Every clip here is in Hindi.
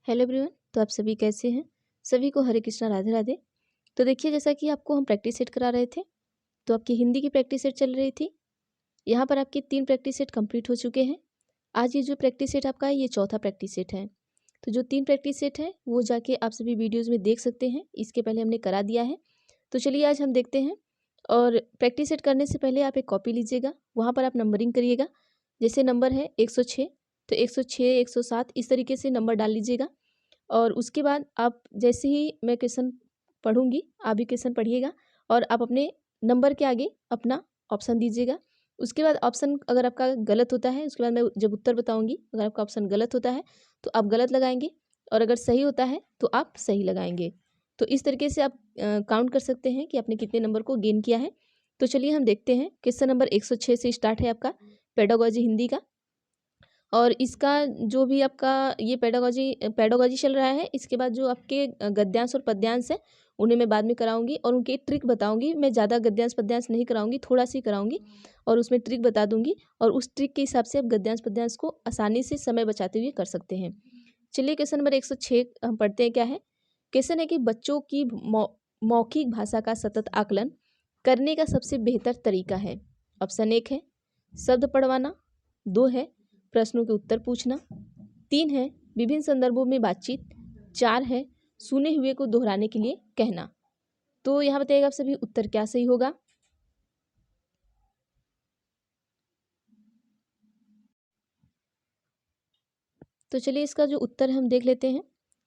Hello everyone. तो आप सभी कैसे हैं? सभी को हरे कृष्णा राधे राधे। तो देखिए, जैसा कि आपको हम प्रैक्टिस सेट करा रहे थे, तो आपकी हिंदी की प्रैक्टिस सेट चल रही थी। यहाँ पर आपके 3 प्रैक्टिस सेट कंप्लीट हो चुके हैं। आज ये जो प्रैक्टिस सेट आपका है, ये चौथा प्रैक्टिस सेट है। तो जो 3 प्रैक्टिस सेट है वो जाके आप सभी वीडियोज़ में देख सकते हैं। इसके पहले हमने करा दिया है। तो चलिए आज हम देखते हैं। और प्रैक्टिस सेट करने से पहले आप एक कॉपी लीजिएगा, वहाँ पर आप नंबरिंग करिएगा। जैसे नंबर है 106, तो 106, 107 इस तरीके से नंबर डाल लीजिएगा। और उसके बाद आप जैसे ही मैं क्वेश्चन पढ़ूंगी, आप भी क्वेश्चन पढ़िएगा और आप अपने नंबर के आगे अपना ऑप्शन दीजिएगा। उसके बाद ऑप्शन अगर आपका गलत होता है, उसके बाद मैं जब उत्तर बताऊंगी, अगर आपका ऑप्शन गलत होता है तो आप गलत लगाएंगे और अगर सही होता है तो आप सही लगाएंगे। तो इस तरीके से आप काउंट कर सकते हैं कि आपने कितने नंबर को गेन किया है। तो चलिए हम देखते हैं। क्वेश्चन नंबर 106 से स्टार्ट है आपका पेडागोजी हिंदी का। और इसका जो भी आपका ये पेडागोजी चल रहा है, इसके बाद जो आपके गद्यांश और पद्यांश है उन्हें मैं बाद में कराऊंगी और उनकी ट्रिक बताऊंगी। मैं ज़्यादा गद्यांश पद्यांश नहीं कराऊंगी, थोड़ा सी कराऊंगी और उसमें ट्रिक बता दूंगी। और उस ट्रिक के हिसाब से आप गद्यांश पद्यांश को आसानी से समय बचाते हुए कर सकते हैं। चलिए क्वेश्चन नंबर 106 हम पढ़ते हैं। क्या है क्वेश्चन? है कि बच्चों की मौखिक भाषा का सतत आकलन करने का सबसे बेहतर तरीका है। ऑप्शन 1 है शब्द पढ़वाना, 2 है प्रश्नों के उत्तर पूछना, 3 है विभिन्न संदर्भों में बातचीत, 4 है सुने हुए को दोहराने के लिए कहना। तो यहाँ बताइएगा आप सभी उत्तर क्या सही होगा। तो चलिए इसका जो उत्तर है हम देख लेते हैं।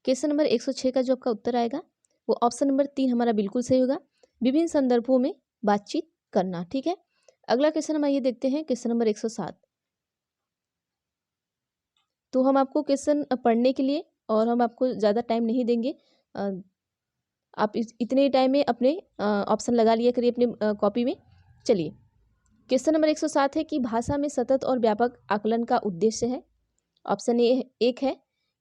क्वेश्चन नंबर 106 का जो आपका उत्तर आएगा वो ऑप्शन नंबर 3 हमारा बिल्कुल सही होगा, विभिन्न संदर्भों में बातचीत करना। ठीक है, अगला क्वेश्चन हम आइए देखते हैं। Question number 107। तो हम आपको क्वेश्चन पढ़ने के लिए और हम आपको ज़्यादा टाइम नहीं देंगे। आप इतने टाइम में अपने ऑप्शन लगा लिया करिए अपने कॉपी में। चलिए क्वेश्चन नंबर 107 है कि भाषा में सतत और व्यापक आकलन का उद्देश्य है। ऑप्शन एक है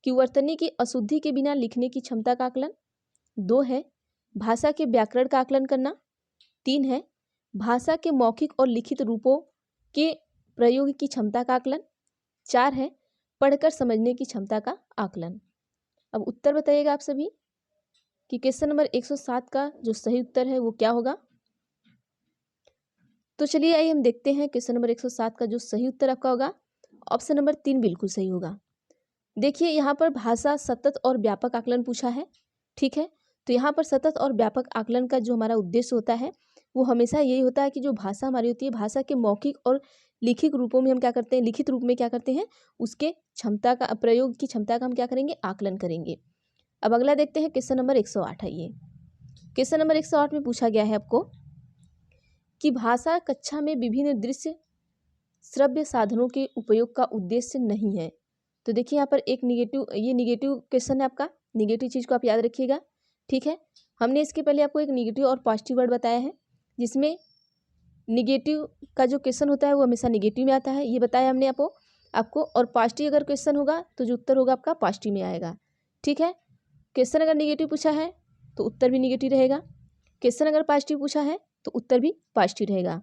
कि वर्तनी की अशुद्धि के बिना लिखने की क्षमता का आकलन, 2 है भाषा के व्याकरण का आकलन करना, 3 है भाषा के मौखिक और लिखित रूपों के प्रयोग की क्षमता का आकलन, 4 है पढ़कर समझने की क्षमता का आकलन। अब उत्तर बताइएगा आप सभी कि क्वेश्चन नंबर 107 का जो सही उत्तर है वो क्या होगा। तो चलिए आइए हम देखते हैं। क्वेश्चन नंबर 107 का जो सही उत्तर आपका होगा ऑप्शन नंबर 3 बिल्कुल सही होगा। देखिए यहाँ पर भाषा सतत और व्यापक आकलन पूछा है। ठीक है, तो यहाँ पर सतत और व्यापक आकलन का जो हमारा उद्देश्य होता है वो हमेशा यही होता है कि जो भाषा हमारी होती है, भाषा के मौखिक और लिखित रूपों में हम क्या करते हैं, लिखित रूप में क्या करते हैं, उसके क्षमता का प्रयोग की क्षमता का हम क्या करेंगे, आकलन करेंगे। अब अगला देखते हैं। क्वेश्चन नंबर 108 है ये। क्वेश्चन नंबर 108 में पूछा गया है आपको कि भाषा कक्षा में विभिन्न दृश्य श्रव्य साधनों के उपयोग का उद्देश्य नहीं है। तो देखिए यहाँ पर एक निगेटिव क्वेश्चन है आपका। निगेटिव चीज़ को आप याद रखिएगा। ठीक है, हमने इसके पहले आपको एक निगेटिव और पॉजिटिव वर्ड बताया है, जिसमें निगेटिव का जो क्वेश्चन होता है वो हमेशा निगेटिव में आता है, ये बताया हमने आपको। और पॉजिटिव अगर क्वेश्चन होगा तो जो उत्तर होगा आपका पॉजिटिव में आएगा। ठीक है, क्वेश्चन अगर निगेटिव पूछा है तो उत्तर भी निगेटिव रहेगा, क्वेश्चन अगर पॉजिटिव पूछा है तो उत्तर भी पॉजिटिव रहेगा।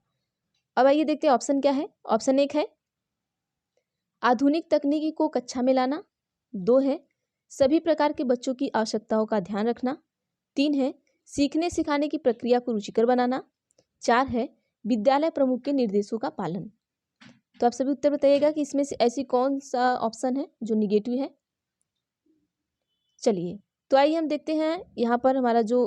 अब आइए देखते हैं ऑप्शन क्या है। ऑप्शन 1 है आधुनिक तकनीकी को कक्षा में लाना, 2 है सभी प्रकार के बच्चों की आवश्यकताओं का ध्यान रखना, 3 है सीखने सिखाने की प्रक्रिया को रुचिकर बनाना, 4 है विद्यालय प्रमुख के निर्देशों का पालन। तो आप सभी उत्तर बताइएगा कि इसमें से ऐसी कौन सा ऑप्शन है जो निगेटिव है। चलिए तो आइए हम देखते हैं। यहाँ पर हमारा जो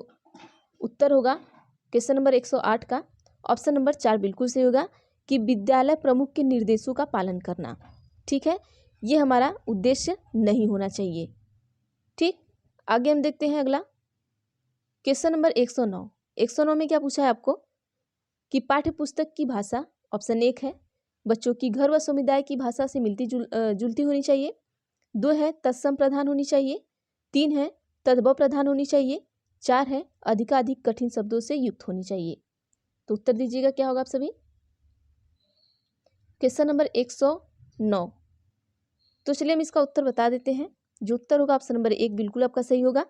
उत्तर होगा क्वेश्चन नंबर 108 का ऑप्शन नंबर 4 बिल्कुल सही होगा कि विद्यालय प्रमुख के निर्देशों का पालन करना। ठीक है, ये हमारा उद्देश्य नहीं होना चाहिए। ठीक, आगे हम देखते हैं अगला क्वेश्चन नंबर 109। 109 में क्या पूछा है आपको कि पाठ्य पुस्तक की भाषा, ऑप्शन 1 है बच्चों की घर व समुदाय की भाषा से मिलती जुलती होनी चाहिए, 2 है तत्सम प्रधान होनी चाहिए, 3 है तद्भव प्रधान होनी चाहिए, 4 है अधिकाधिक कठिन शब्दों से युक्त होनी चाहिए। तो उत्तर दीजिएगा क्या होगा आप सभी। Question number 109। तो चलिए हम इसका उत्तर बता देते हैं। जो उत्तर होगा ऑप्शन नंबर 1 बिल्कुल आपका सही होगा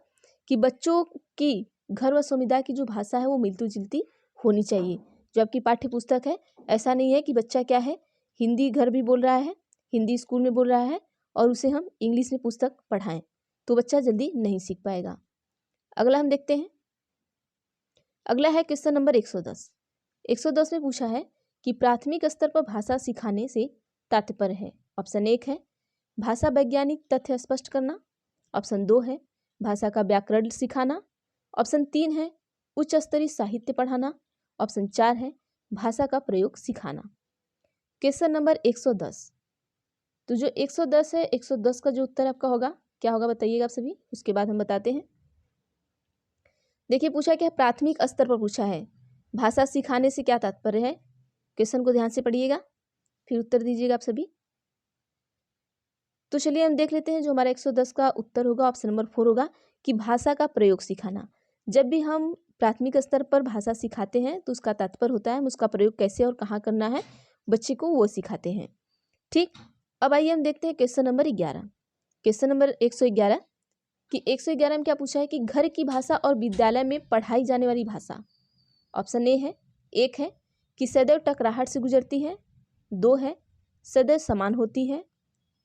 कि बच्चों की घर व समुदाय की जो भाषा है वो मिलती जुलती होनी चाहिए। जो आपकी पाठ्य पुस्तक है, ऐसा नहीं है कि बच्चा क्या है हिंदी घर भी बोल रहा है, हिंदी स्कूल में बोल रहा है और उसे हम इंग्लिश में पुस्तक पढ़ाएं। तो बच्चा जल्दी नहीं सीख पाएगा। अगला हम देखते हैं। अगला है क्वेश्चन नंबर 110। 110 में पूछा है कि प्राथमिक स्तर पर भाषा सिखाने से तात्पर्य है। ऑप्शन 1 है भाषा वैज्ञानिक तथ्य स्पष्ट करना। ऑप्शन 2 है भाषा का व्याकरण सिखाना। ऑप्शन 3 है उच्च स्तरीय साहित्य पढ़ाना। ऑप्शन 4 है भाषा का प्रयोग सिखाना। Question number 110। तो जो 110 है, 110 का जो उत्तर आपका होगा क्या होगा बताइएगा आप सभी, उसके बाद हम बताते हैं। देखिए पूछा क्या, प्राथमिक स्तर पर पूछा है भाषा सिखाने से क्या तात्पर्य है। क्वेश्चन को ध्यान से पढ़िएगा, फिर उत्तर दीजिएगा आप सभी। तो चलिए हम देख लेते हैं। जो हमारा 110 का उत्तर होगा ऑप्शन नंबर 4 होगा कि भाषा का प्रयोग सिखाना। जब भी हम प्राथमिक स्तर पर भाषा सिखाते हैं तो उसका तात्पर्य होता है हम उसका प्रयोग कैसे और कहाँ करना है, बच्चे को वो सिखाते हैं। ठीक, अब आइए हम देखते हैं क्वेश्चन नंबर 11। क्वेश्चन नंबर 111 कि 111 में क्या पूछा है कि घर की भाषा और विद्यालय में पढ़ाई जाने वाली भाषा। ऑप्शन ए है, 1 है कि सदैव टकराहट से गुजरती है। 2 है सदैव समान होती है।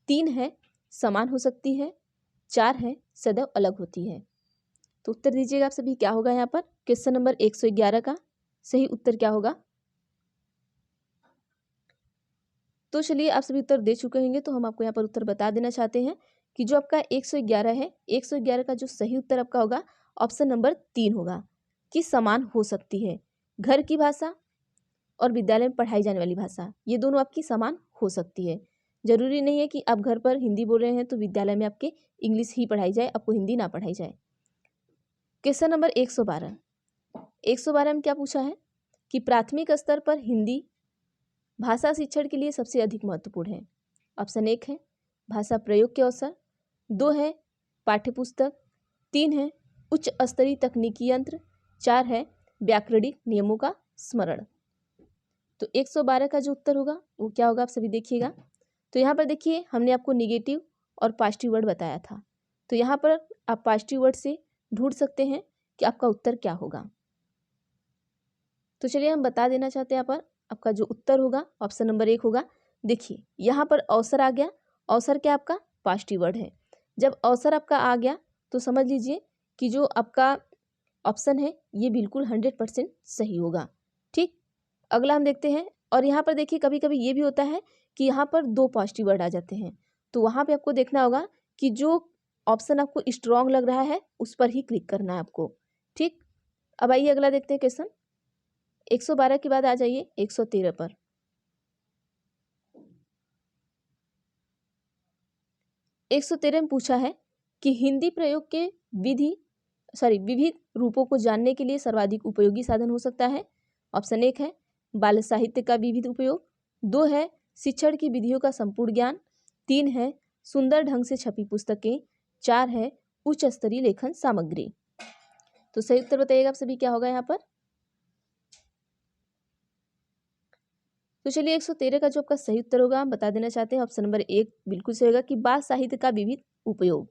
3 है समान हो सकती है। 4 है सदैव अलग होती है। तो उत्तर दीजिएगा आप सभी, क्या होगा यहाँ पर क्वेश्चन नंबर 111 का सही उत्तर क्या होगा। तो चलिए आप सभी उत्तर दे चुके होंगे, तो हम आपको यहाँ पर उत्तर बता देना चाहते हैं कि जो आपका 111 है, 111 का जो सही उत्तर आपका होगा ऑप्शन नंबर 3 होगा कि समान हो सकती है। घर की भाषा और विद्यालय में पढ़ाई जाने वाली भाषा, ये दोनों आपकी समान हो सकती है। जरूरी नहीं है कि आप घर पर हिंदी बोल रहे हैं तो विद्यालय में आपके इंग्लिश ही पढ़ाई जाए, आपको हिंदी ना पढ़ाई जाए। Question number 112। 112 में क्या पूछा है कि प्राथमिक स्तर पर हिंदी भाषा शिक्षण के लिए सबसे अधिक महत्वपूर्ण है। ऑप्शन 1 है भाषा प्रयोग के अवसर। 2 है पाठ्यपुस्तक। 3 है उच्च स्तरीय तकनीकी यंत्र। 4 है व्याकरणिक नियमों का स्मरण। तो 112 का जो उत्तर होगा वो क्या होगा आप सभी देखिएगा। तो यहाँ पर देखिए हमने आपको निगेटिव और पॉजिटिव वर्ड बताया था, तो यहाँ पर आप पॉजिटिव वर्ड से ढूंढ सकते हैं कि आपका उत्तर क्या होगा। तो चलिए हम बता देना चाहते हैं यहाँ पर आपका जो उत्तर होगा ऑप्शन नंबर 1 होगा। देखिए यहाँ पर अवसर आ गया, अवसर क्या आपका पॉजिटिव वर्ड है। जब अवसर आपका आ गया तो समझ लीजिए कि जो आपका ऑप्शन है ये बिल्कुल 100% सही होगा। ठीक, अगला हम देखते हैं। और यहाँ पर देखिए कभी कभी ये भी होता है कि यहाँ पर 2 पॉजिटिव वर्ड आ जाते हैं, तो वहाँ पे आपको देखना होगा कि जो ऑप्शन आपको स्ट्रॉन्ग लग रहा है उस पर ही क्लिक करना है आपको। ठीक, अब आइए अगला देखते हैं क्वेश्चन। 112 के बाद आ जाइए 113 पर। 113 में पूछा है कि हिंदी प्रयोग के विविध रूपों को जानने के लिए सर्वाधिक उपयोगी साधन हो सकता है। ऑप्शन 1 है बाल साहित्य का विविध उपयोग। 2 है शिक्षण की विधियों का संपूर्ण ज्ञान। 3 है सुंदर ढंग से छपी पुस्तकें। 4 है उच्च स्तरीय लेखन सामग्री। तो सही उत्तर बताइएगा आप सभी, क्या होगा यहाँ पर। तो चलिए 113 का जो आपका सही उत्तर होगा हम बता देना चाहते हैं ऑप्शन नंबर 1 बिल्कुल सही होगा कि बाल साहित्य का विविध उपयोग।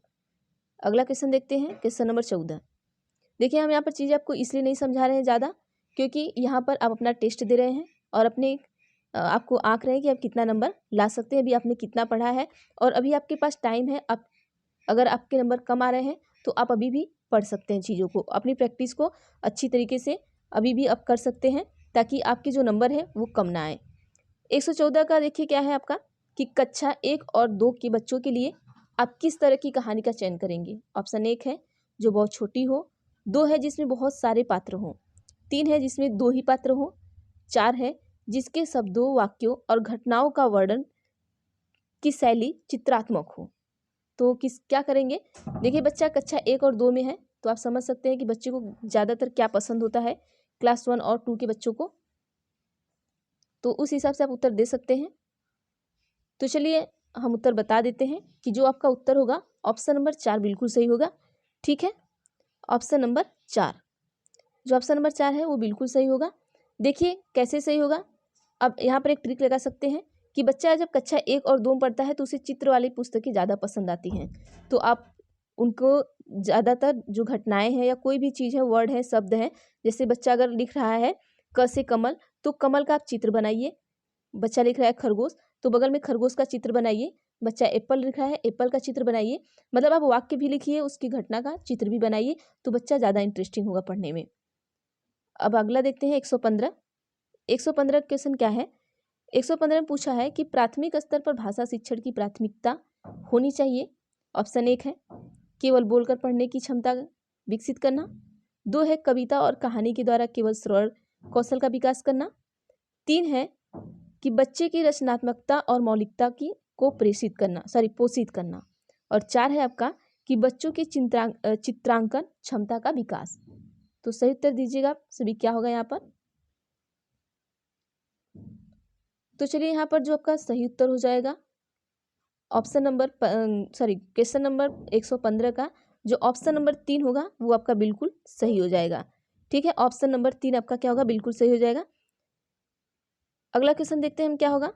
अगला क्वेश्चन देखते हैं, क्वेश्चन नंबर 14। देखिए हम यहाँ पर चीज़ें आपको इसलिए नहीं समझा रहे हैं ज़्यादा क्योंकि यहाँ पर आप अपना टेस्ट दे रहे हैं और अपने आपको आंक रहे हैं कि आप कितना नंबर ला सकते हैं, अभी आपने कितना पढ़ा है और अभी आपके पास टाइम है। आप अगर आपके नंबर कम आ रहे हैं तो आप अभी भी पढ़ सकते हैं चीज़ों को, अपनी प्रैक्टिस को अच्छी तरीके से अभी भी आप कर सकते हैं ताकि आपके जो नंबर है वो कम ना आए। 114 का देखिए क्या है आपका कि कक्षा 1 और 2 के बच्चों के लिए आप किस तरह की कहानी का चयन करेंगे। ऑप्शन 1 है जो बहुत छोटी हो। 2 है जिसमें बहुत सारे पात्र हों। 3 है जिसमें 2 ही पात्र हों। 4 है जिसके शब्दों, वाक्यों और घटनाओं का वर्णन की शैली चित्रात्मक हो। तो क्या करेंगे। देखिए बच्चा कक्षा 1 और 2 में है तो आप समझ सकते हैं कि बच्चे को ज़्यादातर क्या पसंद होता है क्लास 1 और 2 के बच्चों को, तो उस हिसाब से आप उत्तर दे सकते हैं। तो चलिए हम उत्तर बता देते हैं कि जो आपका उत्तर होगा ऑप्शन नंबर 4 बिल्कुल सही होगा। ठीक है, ऑप्शन नंबर 4, जो ऑप्शन नंबर 4 है वो बिल्कुल सही होगा। देखिए कैसे सही होगा। अब यहाँ पर एक ट्रिक लगा सकते हैं कि बच्चा जब कक्षा 1 और 2 में पढ़ता है तो उसे चित्र वाली पुस्तकें ज़्यादा पसंद आती हैं, तो आप उनको ज़्यादातर जो घटनाएं हैं या कोई भी चीज़ है, वर्ड है, शब्द है, जैसे बच्चा अगर लिख रहा है क से कमल तो कमल का आप चित्र बनाइए। बच्चा लिख रहा है खरगोश तो बगल में खरगोश का चित्र बनाइए। बच्चा एप्पल लिख रहा है, एप्पल का चित्र बनाइए, मतलब आप वाक्य भी लिखिए, उसकी घटना का चित्र भी बनाइए, तो बच्चा ज़्यादा इंटरेस्टिंग होगा पढ़ने में। अब अगला देखते हैं 115। 115 क्वेश्चन क्या है? 115 में पूछा है कि प्राथमिक स्तर पर भाषा शिक्षण की प्राथमिकता होनी चाहिए। ऑप्शन 1 है केवल बोलकर पढ़ने की क्षमता विकसित करना। 2 है कविता और कहानी के द्वारा केवल श्रवण कौशल का विकास करना। 3 है कि बच्चे की रचनात्मकता और मौलिकता की को पोषित करना। और 4 है आपका कि बच्चों की चित्रांकन क्षमता का विकास। तो सही उत्तर दीजिएगा सभी, क्या होगा यहाँ पर? तो चलिए यहाँ पर जो आपका सही उत्तर हो जाएगा क्वेश्चन नंबर 115 का जो ऑप्शन नंबर 3 होगा वो आपका बिल्कुल सही हो जाएगा। ठीक है, ऑप्शन नंबर 3 आपका क्या होगा? बिल्कुल सही हो जाएगा। अगला क्वेश्चन देखते हैं हम क्या होगा।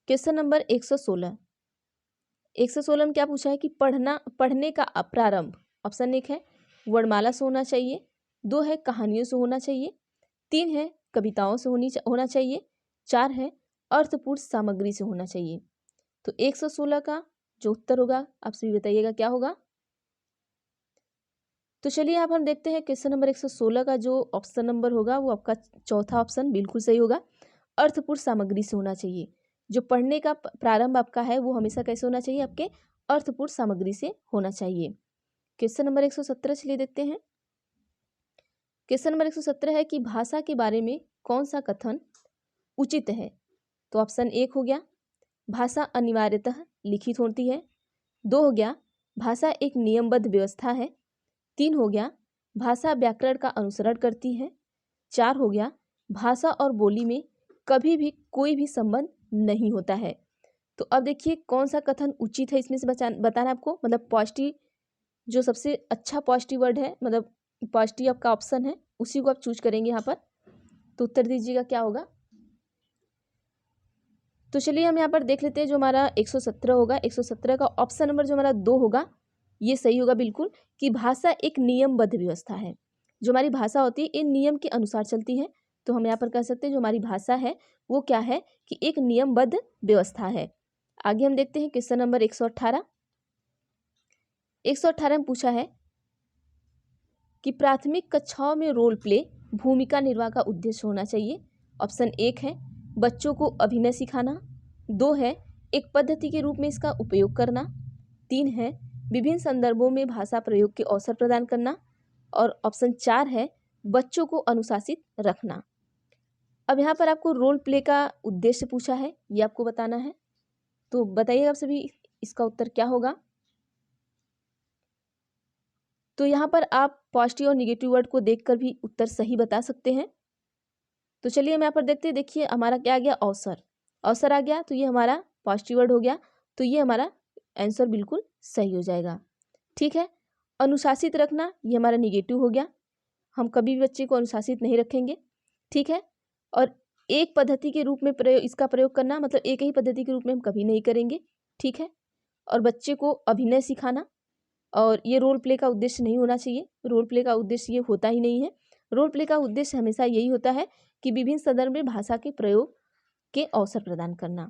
Question number 116। 116 में क्या पूछा है कि पढ़ने का प्रारंभ। ऑप्शन 1 है वर्णमाला से होना चाहिए। 2 है कहानियों से होना चाहिए। 3 है कविताओं से होना चाहिए। 4 है अर्थपूर्ण सामग्री से होना चाहिए। तो 116 का जो उत्तर होगा आप सभी बताइएगा क्या होगा। तो चलिए अब हम देखते हैं क्वेश्चन नंबर 116 का जो ऑप्शन नंबर होगा वो आपका चौथा ऑप्शन बिल्कुल सही होगा। अर्थपूर्ण सामग्री से होना चाहिए। जो पढ़ने का प्रारंभ आपका है वो हमेशा कैसे होना चाहिए? आपके अर्थपूर्ण सामग्री से होना चाहिए। क्वेश्चन नंबर 117 चलिए देखते हैं। क्वेश्चन नंबर 117 है कि भाषा के बारे में कौन सा कथन उचित है? तो ऑप्शन 1 हो गया भाषा अनिवार्यतः लिखित होती है। 2 हो गया भाषा एक नियमबद्ध व्यवस्था है। 3 हो गया भाषा व्याकरण का अनुसरण करती है। 4 हो गया भाषा और बोली में कभी भी कोई भी संबंध नहीं होता है। तो अब देखिए कौन सा कथन उचित है इसमें से बताना आपको, मतलब पॉजिटिव जो सबसे अच्छा पॉजिटिव वर्ड है, मतलब पॉजिटिव आपका ऑप्शन है उसी को आप चूज करेंगे यहाँ पर। तो उत्तर दीजिएगा क्या होगा। तो चलिए हम यहाँ पर देख लेते हैं जो हमारा 117 होगा। 117 का ऑप्शन नंबर जो हमारा 2 होगा ये सही होगा बिल्कुल, कि भाषा एक नियमबद्ध व्यवस्था है। जो हमारी भाषा होती है इन नियम के अनुसार चलती है। तो हम यहाँ पर कह सकते हैं जो हमारी भाषा है वो क्या है कि एक नियमबद्ध व्यवस्था है। आगे हम देखते हैं क्वेश्चन नंबर 118। 118 में पूछा है कि प्राथमिक कक्षाओं में रोल प्ले भूमिका निर्वाह का उद्देश्य होना चाहिए। ऑप्शन 1 है बच्चों को अभिनय सिखाना। 2 है एक पद्धति के रूप में इसका उपयोग करना। 3 है विभिन्न संदर्भों में भाषा प्रयोग के अवसर प्रदान करना। और ऑप्शन 4 है बच्चों को अनुशासित रखना। अब यहाँ पर आपको रोल प्ले का उद्देश्य पूछा है, ये आपको बताना है। तो बताइएगा आप सभी इसका उत्तर क्या होगा। तो यहाँ पर आप पॉजिटिव और निगेटिव वर्ड को देखकर भी उत्तर सही बता सकते हैं। तो चलिए हम यहाँ पर देखते हैं। देखिए हमारा क्या आ गया, अवसर आ गया, तो ये हमारा पॉजिटिव वर्ड हो गया। तो ये हमारा आंसर बिल्कुल सही हो जाएगा। ठीक है, अनुशासित रखना ये हमारा निगेटिव हो गया, हम कभी भी बच्चे को अनुशासित नहीं रखेंगे। ठीक है, और एक पद्धति के रूप में इसका प्रयोग करना, मतलब एक ही पद्धति के रूप में हम कभी नहीं करेंगे। ठीक है, और बच्चे को अभिनय सिखाना, और ये रोल प्ले का उद्देश्य नहीं होना चाहिए। रोल प्ले का उद्देश्य ये होता ही नहीं है। रोल प्ले का उद्देश्य हमेशा यही होता है कि विभिन्न संदर्भ में भाषा के प्रयोग के अवसर प्रदान करना।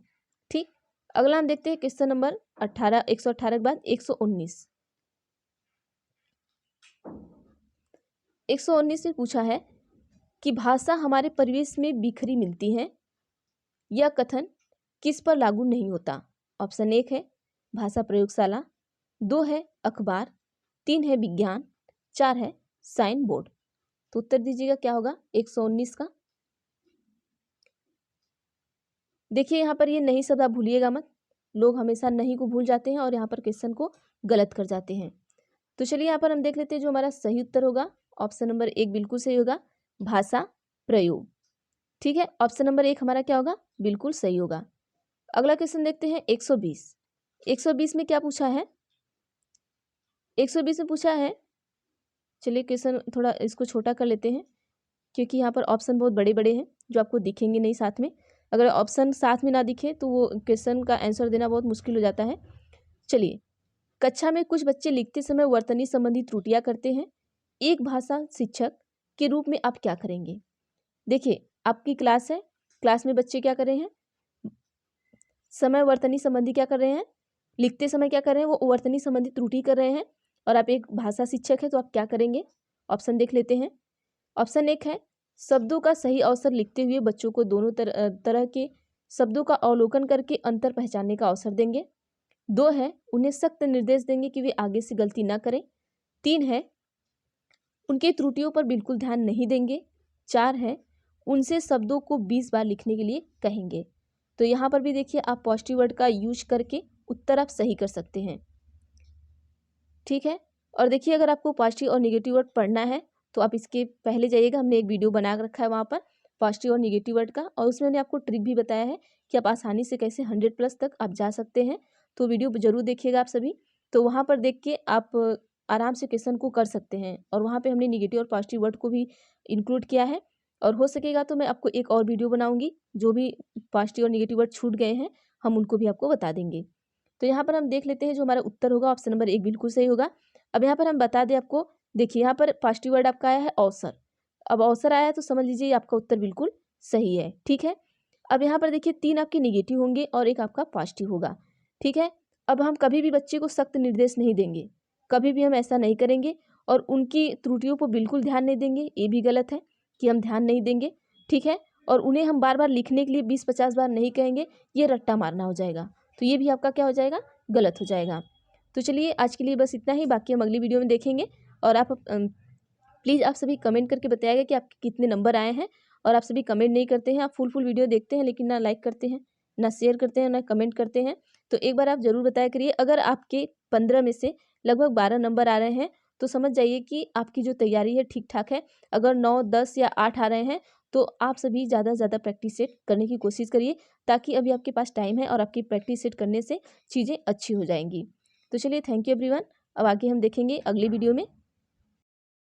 ठीक, अगला हम देखते हैं क्वेश्चन नंबर 18। 118 के बाद 119। 119 में पूछा है कि भाषा हमारे परिवेश में बिखरी मिलती है, यह कथन किस पर लागू नहीं होता। ऑप्शन 1 है भाषा प्रयोगशाला। 2 है अखबार। 3 है विज्ञान। 4 है साइन बोर्ड। तो उत्तर दीजिएगा क्या होगा 119 का। देखिए यहाँ पर ये नहीं शब्द आप भूलिएगा मत, लोग हमेशा नहीं को भूल जाते हैं और यहाँ पर क्वेश्चन को गलत कर जाते हैं। तो चलिए यहाँ पर हम देख लेते हैं जो हमारा सही उत्तर होगा। ऑप्शन नंबर 1 बिल्कुल सही होगा, भाषा प्रयोग। ठीक है, ऑप्शन नंबर 1 हमारा क्या होगा, बिल्कुल सही होगा। अगला क्वेश्चन देखते हैं 120। 120 में क्या पूछा है, 120 में पूछा है, चलिए क्वेश्चन थोड़ा इसको छोटा कर लेते हैं क्योंकि यहाँ पर ऑप्शन बहुत बड़े बड़े हैं जो आपको दिखेंगे नहीं साथ में। अगर ऑप्शन साथ में ना दिखे तो वो क्वेश्चन का आंसर देना बहुत मुश्किल हो जाता है। चलिए, कक्षा में कुछ बच्चे लिखते समय वर्तनी संबंधी त्रुटियां करते हैं, एक भाषा शिक्षक के रूप में आप क्या करेंगे। देखिए आपकी क्लास है, क्लास में बच्चे क्या कर रहे हैं, समय वर्तनी संबंधी क्या कर रहे हैं, लिखते समय क्या कर रहे हैं, वो वर्तनी संबंधी त्रुटि कर रहे हैं और आप एक भाषा शिक्षक हैं तो आप क्या करेंगे। ऑप्शन देख लेते हैं। ऑप्शन 1 है शब्दों का सही अवसर लिखते हुए बच्चों को दोनों तरह के शब्दों का अवलोकन करके अंतर पहचानने का अवसर देंगे। 2 है उन्हें सख्त निर्देश देंगे कि वे आगे से गलती ना करें। 3 है उनके त्रुटियों पर बिल्कुल ध्यान नहीं देंगे। 4 है उनसे शब्दों को 20 बार लिखने के लिए कहेंगे। तो यहाँ पर भी देखिए आप पॉजिटिव वर्ड का यूज करके उत्तर आप सही कर सकते हैं। ठीक है, और देखिए अगर आपको पॉजिटिव और निगेटिव वर्ड पढ़ना है तो आप इसके पहले जाइएगा, हमने एक वीडियो बना रखा है वहाँ पर पॉजिटिव और निगेटिव वर्ड का, और उसमें मैंने आपको ट्रिक भी बताया है कि आप आसानी से कैसे 100+ तक आप जा सकते हैं। तो वीडियो जरूर देखिएगा आप सभी। तो वहाँ पर देख के आप आराम से क्वेश्चन को कर सकते हैं, और वहाँ पे हमने निगेटिव और पॉजिटिव वर्ड को भी इंक्लूड किया है। और हो सकेगा तो मैं आपको एक और वीडियो बनाऊंगी, जो भी पॉजिटिव और निगेटिव वर्ड छूट गए हैं हम उनको भी आपको बता देंगे। तो यहाँ पर हम देख लेते हैं, जो हमारा उत्तर होगा ऑप्शन नंबर 1 बिल्कुल सही होगा। अब यहाँ पर हम बता दें आपको, देखिए यहाँ पर पॉजिटिव वर्ड आपका आया है अवसर। अब अवसर आया है तो समझ लीजिए आपका उत्तर बिल्कुल सही है। ठीक है, अब यहाँ पर देखिए 3 आपके निगेटिव होंगे और 1 आपका पॉजिटिव होगा। ठीक है, अब हम कभी भी बच्चे को सख्त निर्देश नहीं देंगे, कभी भी हम ऐसा नहीं करेंगे, और उनकी त्रुटियों पर बिल्कुल ध्यान नहीं देंगे, ये भी गलत है कि हम ध्यान नहीं देंगे। ठीक है, और उन्हें हम बार बार लिखने के लिए 20-50 बार नहीं कहेंगे, ये रट्टा मारना हो जाएगा, तो ये भी आपका क्या हो जाएगा, गलत हो जाएगा। तो चलिए आज के लिए बस इतना ही, बाकी हम अगली वीडियो में देखेंगे। और आप प्लीज़ आप सभी कमेंट करके बताइएगा कि आपके कितने नंबर आए हैं। और आप सभी कमेंट नहीं करते हैं, आप फुल वीडियो देखते हैं लेकिन ना लाइक करते हैं, ना शेयर करते हैं, ना कमेंट करते हैं। तो एक बार आप ज़रूर बताया करिए, अगर आपके 15 में से लगभग 12 नंबर आ रहे हैं तो समझ जाइए कि आपकी जो तैयारी है ठीक ठाक है। अगर 9, 10 या 8 आ रहे हैं तो आप सभी ज़्यादा से ज़्यादा प्रैक्टिस सेट करने की कोशिश करिए, ताकि अभी आपके पास टाइम है और आपकी प्रैक्टिस सेट करने से चीज़ें अच्छी हो जाएंगी। तो चलिए, थैंक यू एवरीवन। अब आगे हम देखेंगे अगली वीडियो में।